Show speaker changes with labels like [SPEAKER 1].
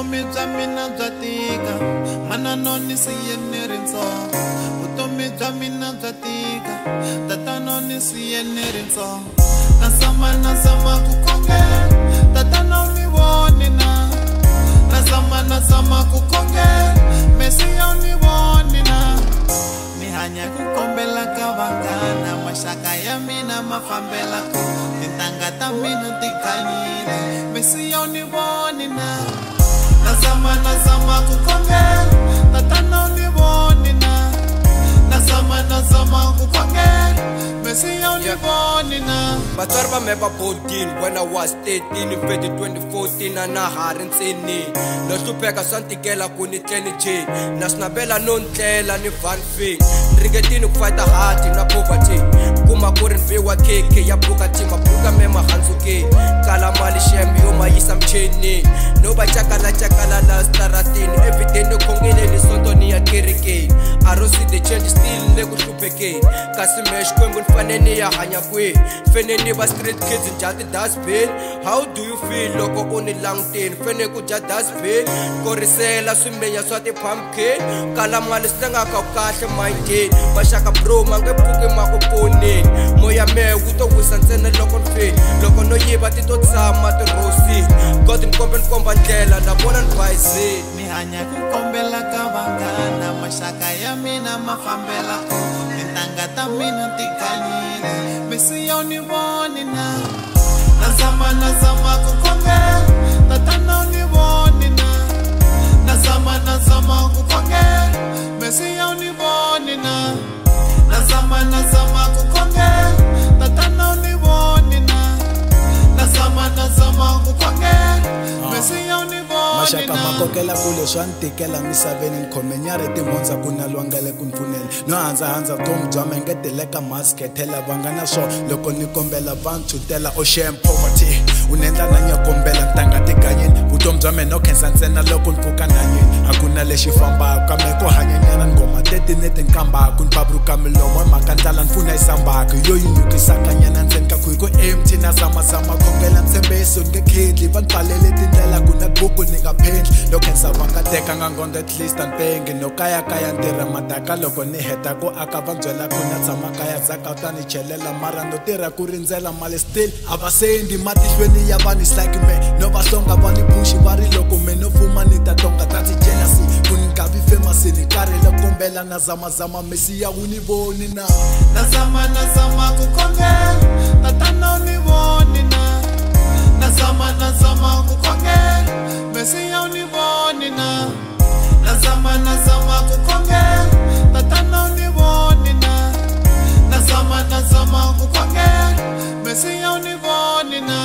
[SPEAKER 1] vutomi bya mina bya tika mana noni siyene rintsongo vutomi bya mina bya tika tata noni siyene rintsongo nasama ku khongela tata noni voni na nasama ku khongela mesiya ni voni na ni hanya ku kombela ka vanghana maxaka ya mina ma fambela ku tintangha ta mina ti khanyile mesiya ni voni na nasama ku khongela tata noni voni na nasama ku khongela mesiya ni voni na
[SPEAKER 2] vatswari va me va bodini when I was 13 February 2014 a na ha ri ntsini no hlupheka swa ntikela ku ni tleni jeni na swi navela no ndlela ni vanfing ni ringetini ku fighta hard na poverty kuma ku ri nviwa keke ya bukati mabruka me mahandzukeni kala mali shembe yo ma yisa mcheni no va cakala la staratini everyday no khongeleni sonto ni ya kerekeni I don't see the change still le ku hluphekeni kasi mesh kwembu ni fane ni ya hanya kweni fene ni va street kids njhati dustbin how do you feel loko u ni languteni fene ku dya dustbin korisela swimenya swa ti pumpkin kala mali swi tlangaka kahle mindeni maxaka bro ma nge pfuki ma ku pfuneni moya me wu to wisa ntsena loko ni feni loko no yiva ti to tshama ti rosini god ni komba ndlela na vona ni bayizini
[SPEAKER 1] ni hanya ku kombela ka vanghana maxaka ya mina ma fambela ku tintangha ta mina ti khanyile mesiya ni voni na nasama ku khongela tata noni voni na nasama ku khongela mesiya ni voni na nasama ku khongela tata noni voni na nasama ku khongela mesiya ni voni
[SPEAKER 3] maxaka makokela kule swa ntikela misaveni ni khomenyari timhonza ku na lwangele ku mpfunela no handzahandza vutomi bya me ngeteleka maskethela va nga na swo loko ni kombela va ntshutela ocean poverty u ni endla na nyakombela ntanga tiganyeni vutomi bya me no khensa ntsena loko ni pfuka nanyeni a ku na lexi fambaka kambe ku hanyanyana ni ngoma teti ni ti nkambaka ni pabruka milomo hi mhaka ndlala ni pfuna yi sambaka yo yi nyukisaka nyana ndzeni ka khwiri ku empty na zamazama khongela ntshembeso ni nge khendli va ni pfalele tindlela ku na buku ni nga pendli no khensa va nga tekanga ngonga at least anpengi no kayakaya ntirha madaka loko ni heta ku aka va byela ku na tshama kaya dzaka ta ni chelela mara no tirha ku rindzela mali still a va sendi matihlweni ya vanhu is like me no va songa va ni pushi va ri loko me no fuma ni ta tonga ta ti jealousy ku ni nga vi famous ni karhi lo kombela na zamazama mesiya wu ni voni na
[SPEAKER 1] nasama ku khongela tata noni voni na nasama ku khongela mesiya ni voni na nasama ku khongela tata noni voni na nasama ku khongela mesiya ni voni na